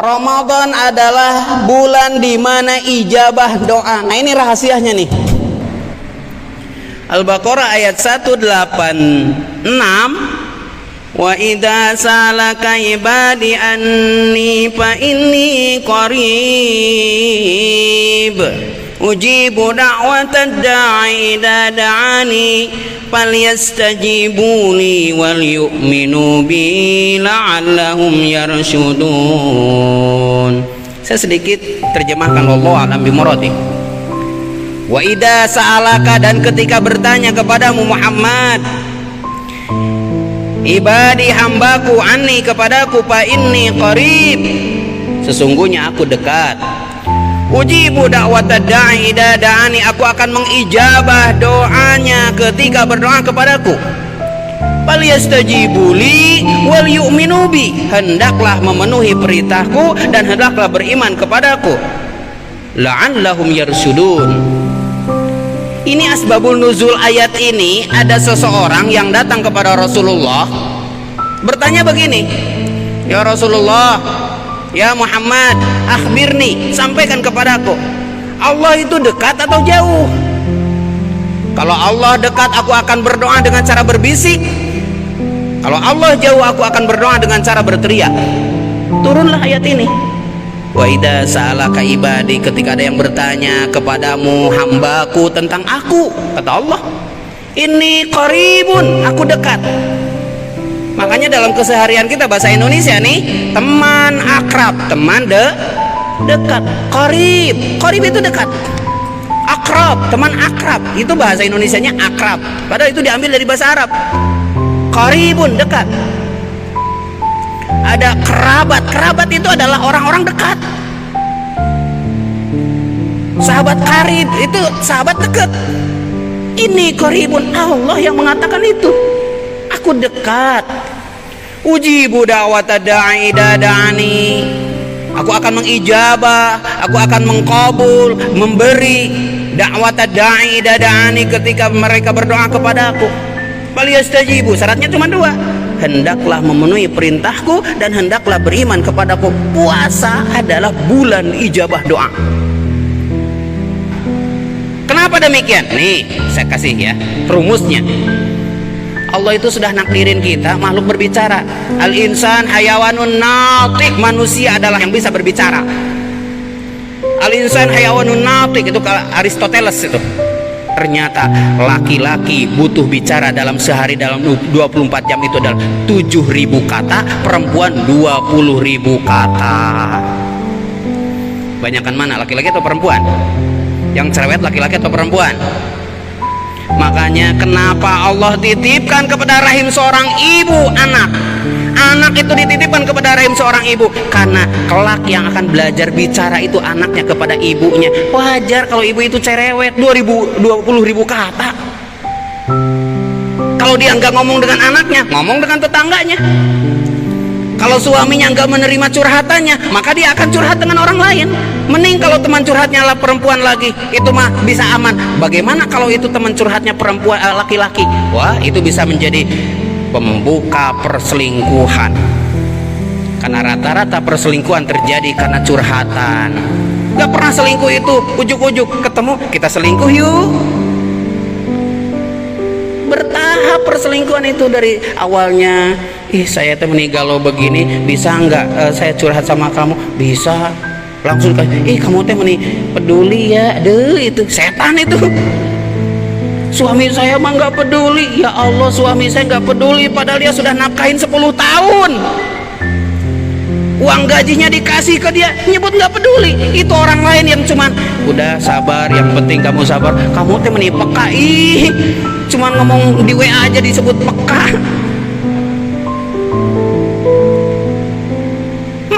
Ramadan adalah bulan di mana ijabah doa. Nah, ini rahasianya nih. Al-Baqarah ayat 186, wa idza salaka ibadi anni fa inni qarib ujibu da'watad da'i idza da'ani falyastajibuli wal yu'minu bi la'allahum yarshudun. Saya sedikit terjemahkan, wallahu a'lam bimuradi. Wa idza sa'alaka, dan ketika bertanya kepadamu Muhammad, ibadi hambaku, anni kepadaku, fa inni qarib, sesungguhnya aku dekat. Ujibu da'watad da'i idza da'ani, aku akan mengijabah doanya ketika berdoa kepadaku. Falyastajibuli wal yu'minu bi, hendaklah memenuhi perintahku dan hendaklah beriman kepadaku. La'allahum yarshudun. Ini asbabul nuzul ayat ini. Ada seseorang yang datang kepada Rasulullah bertanya begini, ya Rasulullah, ya Muhammad, akhbirni, sampaikan kepadaku, Allah itu dekat atau jauh? Kalau Allah dekat, aku akan berdoa dengan cara berbisik. Kalau Allah jauh, aku akan berdoa dengan cara berteriak. Turunlah ayat ini. Wa idza sa'alaka ibadi, ketika ada yang bertanya kepadamu hambaku tentang aku, kata Allah, inni qaribun, aku dekat. Makanya dalam keseharian kita bahasa Indonesia nih, teman akrab, teman dekat. Qarib itu dekat. Akrab, teman akrab, itu bahasa Indonesianya akrab, padahal itu diambil dari bahasa Arab. Qaribun, dekat. Ada kerabat itu adalah orang-orang dekat. Sahabat karib itu sahabat dekat. Ini qaribun, Allah yang mengatakan itu, aku dekat. Ujibu da'watad da'i idza da'ani, aku akan mengijabah, aku akan mengkabul, memberi da'watad da'i idza da'ani, ketika mereka berdoa kepadaku. Falyastajibu, syaratnya cuma dua, hendaklah memenuhi perintahku dan hendaklah beriman kepadaku. Puasa adalah bulan ijabah doa. Kenapa demikian? Nih, saya kasih ya rumusnya. Allah itu sudah nakdirin kita makhluk berbicara. Al-insan hayawanun natiq, manusia adalah yang bisa berbicara. Al-insan hayawanun natiq, itu Aristoteles itu. Ternyata laki-laki butuh bicara dalam sehari, dalam 24 jam itu adalah 7.000 kata, perempuan 20.000 kata. Banyakan mana, laki-laki atau perempuan? Yang cerewet laki-laki atau perempuan? Makanya kenapa Allah titipkan kepada rahim seorang ibu anak. Anak itu dititipkan kepada rahim seorang ibu, karena kelak yang akan belajar bicara itu anaknya kepada ibunya. Wajar kalau ibu itu cerewet, 20.000 kata. Kalau dia nggak ngomong dengan anaknya, ngomong dengan tetangganya. Kalau suaminya nggak menerima curhatannya, maka dia akan curhat dengan orang lain. Mending kalau teman curhatnya lah perempuan lagi, itu mah bisa aman. Bagaimana kalau itu teman curhatnya perempuan laki-laki? Wah, itu bisa menjadi pembuka perselingkuhan. Karena rata-rata perselingkuhan terjadi karena curhatan. Gak pernah selingkuh itu ujuk-ujuk ketemu, kita selingkuh yuk. Bertahap perselingkuhan itu dari awalnya, saya temani galau begini, bisa nggak saya curhat sama kamu? Bisa. Langsung kamu temani peduli ya, itu setan itu. Suami saya mah nggak peduli. Ya Allah, suami saya nggak peduli, padahal dia sudah nafkahin 10 tahun. Uang gajinya dikasih ke dia, nyebut nggak peduli. Itu orang lain yang cuman, udah sabar, yang penting kamu sabar. Kamu teh meni peka, cuman ngomong di WA aja disebut peka.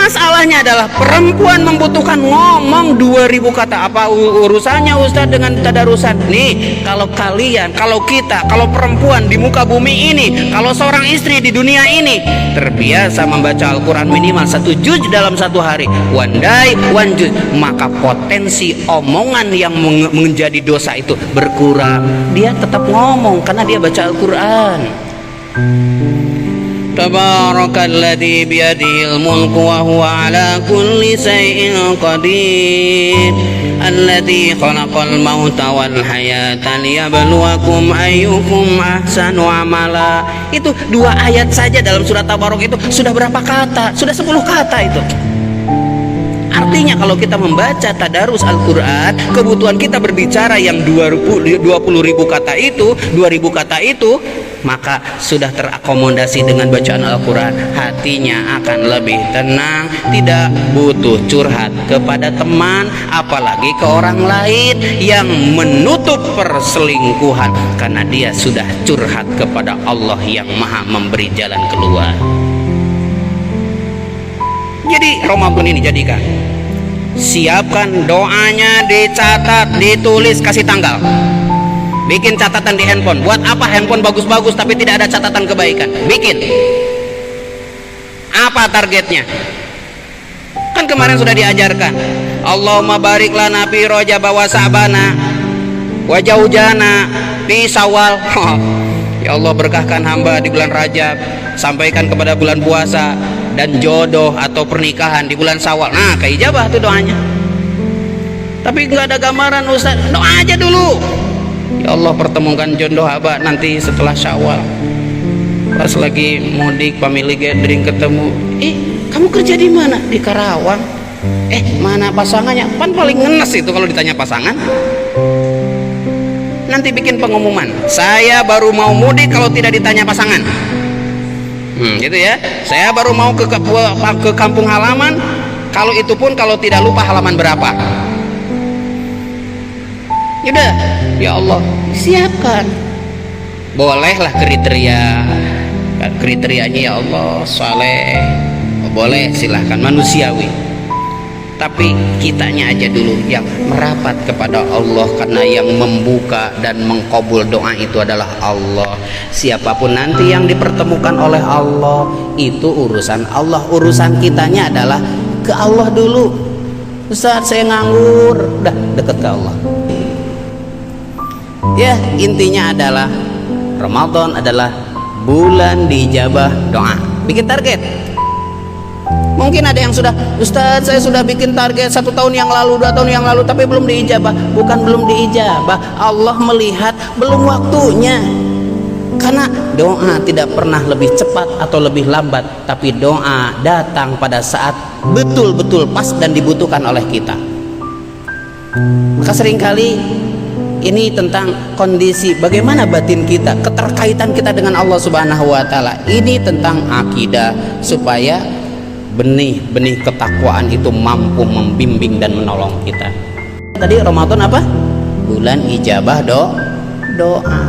Masalahnya adalah perempuan membutuhkan ngomong 2000 kata. Apa urusannya Ustadz dengan tadarusan? Nih, kalau kalian, kalau kita, kalau perempuan di muka bumi ini, kalau seorang istri di dunia ini terbiasa membaca Al-Quran minimal 1 juz dalam 1 hari, one day one juz, maka potensi omongan yang menjadi dosa itu berkurang. Dia tetap ngomong karena dia baca Al-Quran. Tabarakalladzi biyadihil mulku wa huwa ala kulli syai'in qadir. Alladzi khalaqal mauta wal hayata liyabluwakum ayyukum ahsanu amala. Itu 2 ayat saja dalam surat Tabarok itu sudah berapa kata? Sudah 10 kata itu. Artinya kalau kita membaca tadarus Al-Quran, kebutuhan kita berbicara yang 20.000 kata itu, 2.000 kata itu, maka sudah terakomodasi dengan bacaan Al-Quran. Hatinya akan lebih tenang, tidak butuh curhat kepada teman, apalagi ke orang lain yang menutup perselingkuhan, karena dia sudah curhat kepada Allah yang maha memberi jalan keluar. Jadi Ramadan ini jadikan, siapkan doanya, dicatat, ditulis, kasih tanggal, bikin catatan di handphone. Buat apa handphone bagus-bagus tapi tidak ada catatan kebaikan? Bikin. Apa targetnya? Kan kemarin sudah diajarkan, Allahumma barik lana fi Rajab wa Sa'bana wa Jaujana fi Syawal. Ya Allah, berkahkan hamba di bulan Rajab, sampaikan kepada bulan puasa, dan jodoh atau pernikahan di bulan Syawal. Nah, keijabah tuh doanya. Tapi nggak ada gambaran, Ustaz. Doa aja dulu. Ya Allah, pertemukan jodoh hamba nanti setelah Syawal. Pas lagi mudik, family gathering ketemu. Kamu kerja di mana? Di Karawang. Mana pasangannya? Pan paling ngenes itu kalau ditanya pasangan. Nanti bikin pengumuman, saya baru mau mudik kalau tidak ditanya pasangan. Gitu ya. Saya baru mau ke kampung halaman, kalau itu pun kalau tidak lupa halaman berapa. Yaudah, ya Allah, siapkan. Bolehlah kriterianya, ya Allah, saleh, boleh, silahkan, manusiawi. Tapi kitanya aja dulu yang merapat kepada Allah, karena yang membuka dan mengkabul doa itu adalah Allah. Siapapun nanti yang dipertemukan oleh Allah, itu urusan Allah. Urusan kitanya adalah ke Allah dulu. Ustaz, saya nganggur, udah deket ke Allah. Ya, intinya adalah Ramadan adalah bulan dijabah doa. Bikin target. Mungkin ada yang sudah, Ustaz, saya sudah bikin target 1 tahun yang lalu, 2 tahun yang lalu, tapi belum diijabah. Bukan belum diijabah, Allah melihat belum waktunya. Karena doa tidak pernah lebih cepat atau lebih lambat, tapi doa datang pada saat betul-betul pas dan dibutuhkan oleh kita. Maka seringkali ini tentang kondisi bagaimana batin kita, keterkaitan kita dengan Allah Subhanahu wa Ta'ala. Ini tentang akidah, supaya benih-benih ketakwaan itu mampu membimbing dan menolong kita. Tadi Ramadan apa? Bulan ijabah doa.